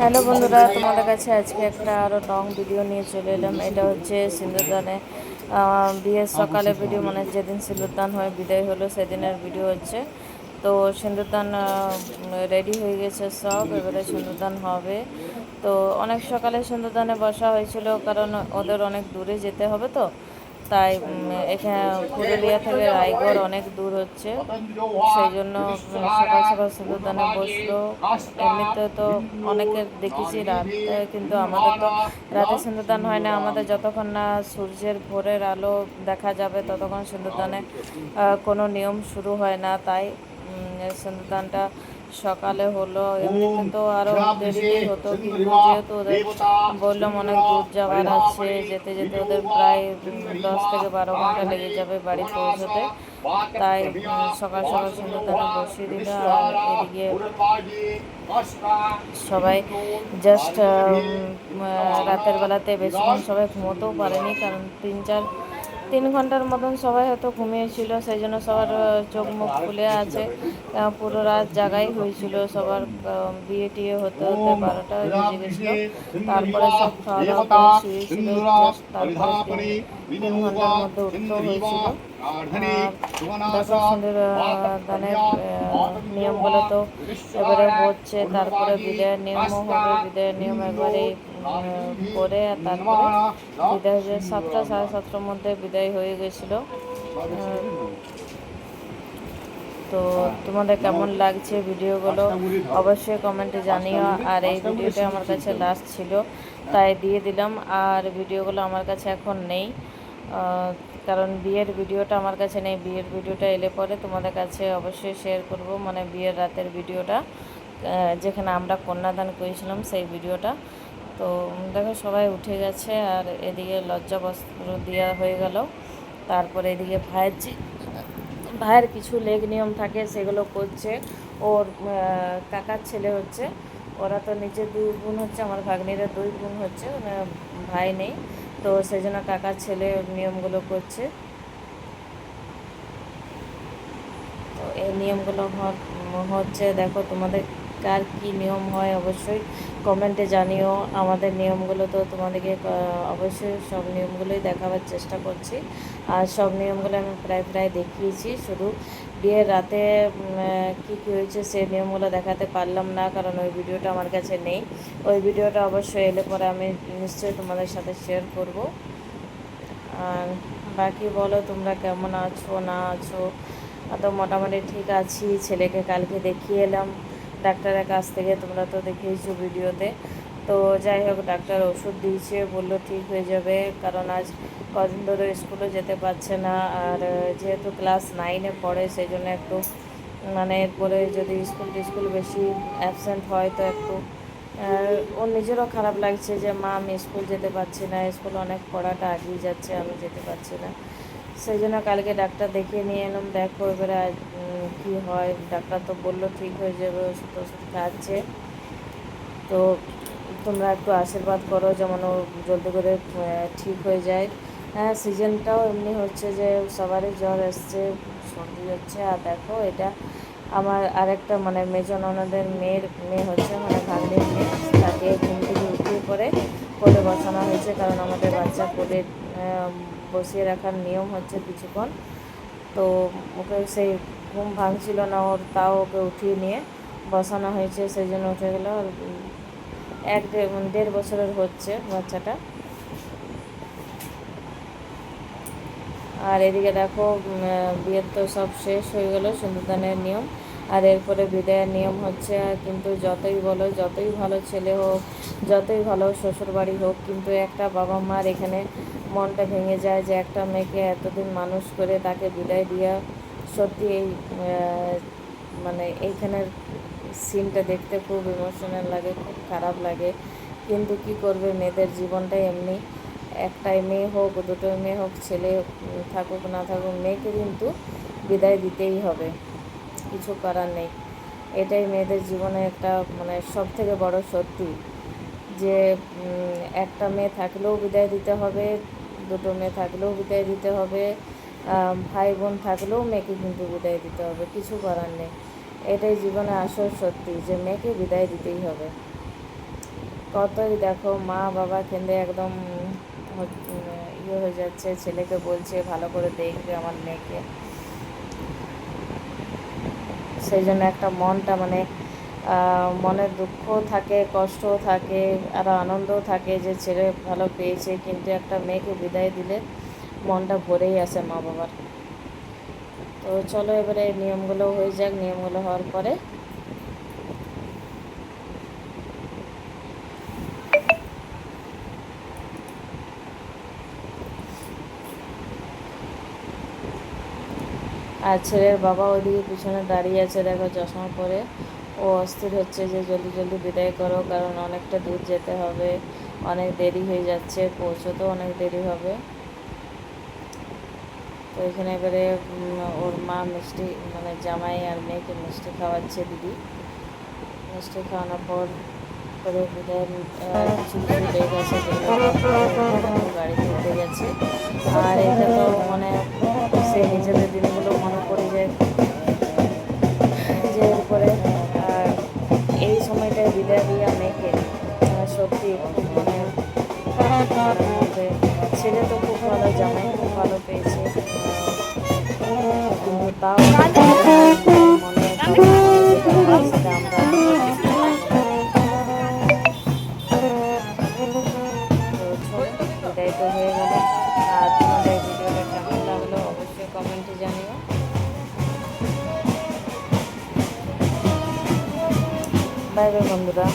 Hello বন্ধুরা, তোমাদের কাছে আজকে একটা আরও লং ভিডিও নিয়ে চলে এলাম। এটা হচ্ছে সিঁদুরদানে বিয়ের সকালে ভিডিও, মানে যেদিন সিঁদুরদান হয়ে বিদায় হলো সেদিনের ভিডিও হচ্ছে। তো সিঁদুরদান রেডি হয়ে গেছে সব, এবারে সিঁদুরদান হবে। তো অনেক সকালে সিঁদুরদানে বসা হয়েছিল, কারণ ওদের অনেক দূরে যেতে হবে। তো তাই এখানে পুরুলিয়া থেকে রায়গড় অনেক দূর হচ্ছে, সেই জন্য সকাল সকাল সিঁদুরদানে বসলো। এমনিতে তো অনেকের দেখেছি রাতে, কিন্তু আমাদের তো রাতে সিঁদুরদান হয় না। আমাদের যতক্ষণ না সূর্যের ভোরের আলো দেখা যাবে ততক্ষণ সিঁদুরদানে কোনো নিয়ম শুরু হয় না। তাই সিঁদুরদানটা সকালে হলো। এমনিতে তো আরও দেরিতেই হতো, কিন্তু যেহেতু ওদের বললাম অনেক দূর যাওয়ার আছে, যেতে যেতে ওদের প্রায় 10 থেকে 12 ঘন্টা লেগে যাবে বাড়ি পৌঁছতে। তাই সকাল সকাল সিঁদুরদানে বসিয়ে দিল। আর এদিকে সবাই জাস্ট রাতের বেলাতে বেশিক্ষণ সবাই ঘুমোতেও পারেনি, কারণ 3 ঘন্টার মতন সবাই হয়তো ঘুমিয়েছিল। সেই জন্য সবার চোখ মুখ খুলে আছে। পুরো রাত জাগাই হয়েছিল সবার। বিয়ে টিয়ে হতে হতে 12টা বেজে গেছিলো। তারপরে সব খাওয়া দাওয়া করে শুয়েছিল, জাস্ট তারপরে 3 ঘন্টার মধ্যে উঠতেও হয়েছিল। আর দেখো সুন্দর দানের নিয়মগুলো তো এবারে হচ্ছে। তারপরে বিদায়ের নিয়মও হবে। বিদায়ের নিয়ম এবারে করে, আর তারপরে বিদায় হয়ে 7টা সাড়ে 7টার মধ্যে বিদায় হয়ে গেছিলো। তো তোমাদের কেমন লাগছে ভিডিওগুলো অবশ্যই কমেন্টে জানিও। আর এই ভিডিওটা আমার কাছে লাস্ট ছিল, তাই দিয়ে দিলাম। আর ভিডিওগুলো আমার কাছে এখন নেই, কারণ বিয়ের ভিডিওটা আমার কাছে নেই। বিয়ের ভিডিওটা এলে পরে তোমাদের কাছে অবশ্যই শেয়ার করব, মানে বিয়ের রাতের ভিডিওটা, যেখানে আমরা কন্যাদান করেছিলাম সেই ভিডিওটা। তো দেখো সবাই উঠে গেছে, আর এদিকে লজ্জা বস্ত্র দেওয়া হয়ে গেল। তারপরে এদিকে ভাইয়ের কিছু লেগ নিয়ম থাকে, সেগুলো করছে। ওর কাকার ছেলে হচ্ছে, ওরা তো নিচে 2 বোন হচ্ছে, আমার ভাগ্নিরা 2 বোন হচ্ছে, ভাই নেই। তো সেই জন্য কাকার ছেলে নিয়মগুলো করছে। তো এই নিয়মগুলো হচ্ছে, দেখো তোমাদের কার কী নিয়ম হয় অবশ্যই কমেন্টে জানিও। আমাদের নিয়মগুলো তো তোমাদেরকে অবশ্যই সব নিয়মগুলোই দেখাবার চেষ্টা করছি। আর সব নিয়মগুলো আমি প্রায় দেখিয়েছি, শুধু বিয়ের রাতে কী কী হয়েছে সেই নিয়মগুলো দেখাতে পারলাম না, কারণ ওই ভিডিওটা আমার কাছে নেই। ওই ভিডিওটা অবশ্যই এলে পরে আমি নিশ্চয়ই তোমাদের সাথে শেয়ার করব। আর বাকি বলো, তোমরা কেমন আছো না আছো? তো মোটামুটি ঠিক আছি। ছেলেকে কালকে দেখিয়ে এলাম ডাক্তারের কাছ থেকে, তোমরা তো দেখেইছো ভিডিওতে। তো যাই হোক, ডাক্তার ওষুধ দিয়েছে, বললো ঠিক হয়ে যাবে, কারণ আজ কদিন ধরে স্কুলে যেতে পারছে না। আর যেহেতু ক্লাস 9-এ পড়ে, সেই জন্য একটু মানে এরপরে যদি স্কুল বেশি অ্যাবসেন্ট হয় তো একটু ওর নিজেরও খারাপ লাগছে যে মা আমি স্কুল যেতে পারছি না, স্কুল অনেক পড়াটা এগিয়ে যাচ্ছে, আমি যেতে পারছি না। সেই জন্য কালকে ডাক্তার দেখিয়ে নিয়ে এলাম। দেখো এবারে কী হয়। ডাক্তার তো বললো ঠিক হয়ে যাবে, ওষুধ খাচ্ছে। তো তোমরা একটু আশীর্বাদ করো যেমন ও জলদি করে ঠিক হয়ে যায়। হ্যাঁ, সিজনটাও এমনি হচ্ছে যে সবারই জ্বর এসছে, সর্দি হচ্ছে। আর দেখো এটা আমার আরেকটা মানে মেজ ননদের মেয়ে হচ্ছে, মানে ভাগ্নির মেয়ে, তাকে ঘুম থেকে উঠিয়ে পরে কোলে বসানো হয়েছে, কারণ আমাদের বাচ্চা কোলে বসিয়ে রাখার নিয়ম হচ্ছে কিছুক্ষণ। তো ওকে সেই ঘুম ভাঙছিল না ওর, তাও ওকে উঠিয়ে নিয়ে বসানো হয়েছে, সেই জন্য উঠে গেল। আর 1-1.5 বছরের হচ্ছে বাচ্চাটা। আর এদিকে দেখো বিয়ের তো সব শেষ হয়ে গেল, সিঁদুরদানের নিয়ম। আর এরপরে বিদায়ের নিয়ম হচ্ছে। কিন্তু যতই বলো, যতই ভালো ছেলে হোক, যতই ভালো শ্বশুরবাড়ি হোক, কিন্তু একটা বাবা মার এখানে মনটা ভেঙে যায় যে একটা মেয়েকে এতদিন মানুষ করে তাকে বিদায় দিয়া। সত্যি এই মানে এইখানের সিনটা দেখতে খুব ইমোশনাল লাগে, খুব খারাপ লাগে। কিন্তু কি করবে, মেয়েদের জীবনটাই এমনি। একটাই মেয়ে হোক, দুটোই মেয়ে হোক, ছেলে থাকুক না থাকুক, মেয়েকে কিন্তু বিদায় দিতেই হবে, কিছু করার নেই। এটাই মেয়েদের জীবনে একটা মানে সব থেকে বড় সত্যি, যে একটা মেয়ে থাকলেও বিদায় দিতে হবে, দুটো মেয়ে থাকলেও বিদায় দিতে হবে, ভাই বোন থাকলেও মেয়েকে কিন্তু বিদায় দিতে হবে, কিছু করার নেই। এটাই জীবনে আসল সত্যি, যে মেয়েকে বিদায় দিতেই হবে। কতই দেখো মা বাবা কেঁদে একদম ইয়ে হয়ে যাচ্ছে, ছেলেকে বলছে ভালো করে দেখবে আমার মেয়েকে। সেই জন্য একটা মনটা মানে মনে দুঃখ থাকে, কষ্টও থাকে, আর আনন্দও থাকে যে ছেলে ভালো পেয়েছে, কিন্তু একটা মেয়েকে বিদায় দিলে মনটা ভরেই আসে মা বাবার। তো চলো এবারে নিয়মগুলো হয়ে যাক, নিয়মগুলো হওয়ার পরে আর ছেলের বাবা ওইদিকে পিছনে দাঁড়িয়ে আছে দেখো চশমা পরে। ও অস্থির হচ্ছে যে জলদি জলদি বিদায় করো, কারণ অনেকটা দূর যেতে হবে, অনেক দেরি হয়ে যাচ্ছে, পৌঁছতেও অনেক দেরি হবে। তো এখানে এবারে ওর মা মিষ্টি মানে জামাই আর মেয়েকে মিষ্টি খাওয়াচ্ছে দিদি। মিষ্টি খাওয়ানোর পর করে বিদায় কিছু কিছু লেগ আছে যেগুলো গাড়িতে উঠে গেছে। আর এটা তো মানে সে নিজেদের দিনগুলো মনে পড়ে যায় যে এরপরে। আর এই সময়টায় বিদায় দিয়া মেয়েকে সত্যি খুব মানে মনের মধ্যে, ছেলে তো খুব ভালো, জামাই খুব ভালো পেয়েছে, কিন্তু তাও মনে সেটা আমরা বুঝতে পারবো না। তো চলো বিদায় তো হয়ে গেল। আর তোমাদের ভিডিওটা কেমন লাগলো অবশ্যই কমেন্টে জানিও। বাই বাই বন্ধুরা।